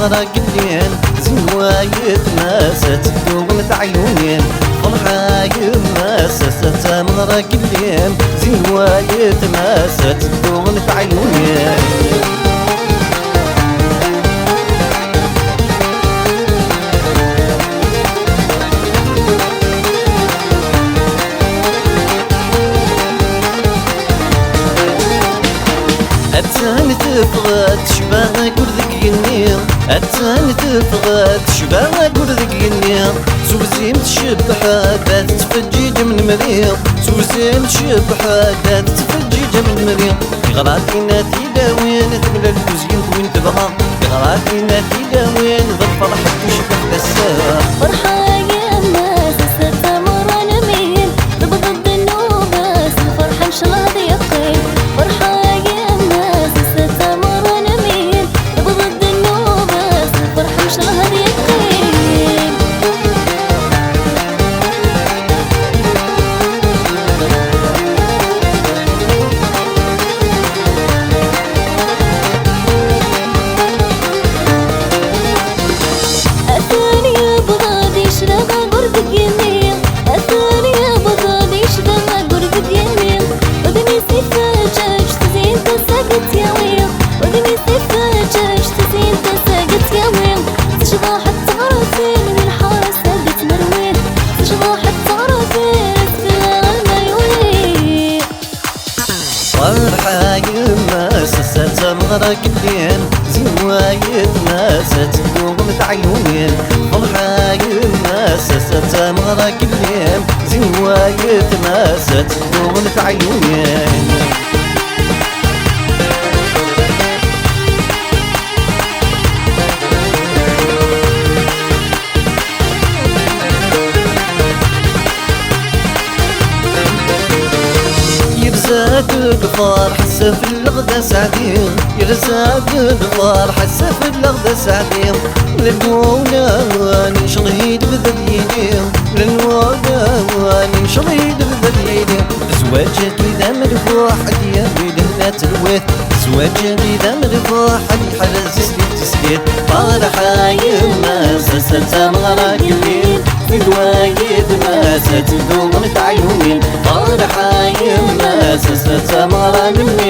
مغرى قليل زوايد ناسة تدوم عيونين فرحة يماسة مغرى قليل زوايد ناسة تدوم عيونين التاني تفغد شباه قردك ينير التاني تفغد شباه قردك ينير سوزيم تشبحة ذات تفجيج من مريض سوزيم تشبحة ذات تفجيج من مريض غراتي ناتي داوين تملى الكوزين وين تبغى غراتي ناتي داوين ضد فرحة تشبح للساق فرحة يا الناس السرطة مرة نميل ضد النوبة الفرحة ان شاء الله يقين فرحة فرحة يماسة مغرى قليل زوايد ناسة تدوم عيونين فرحة يماسة مغرى قليل زوايد ناسة تدوم عيونين يرزاق القفار حسه في الغدا سعدين يرزاق القفار حسه في الغدا سعدين للمولى نشرهيد بذليلين للمولى نشرهيد بذليلين زواجك إذا مرفوح حد يبيد لا تلوث زواجك إذا مرفوح حد حرز يسليت تسليت فرحة يماسة مغرى قليل في دوايد ماسة تدوم عيونين فرحة يماسة مغرى قليل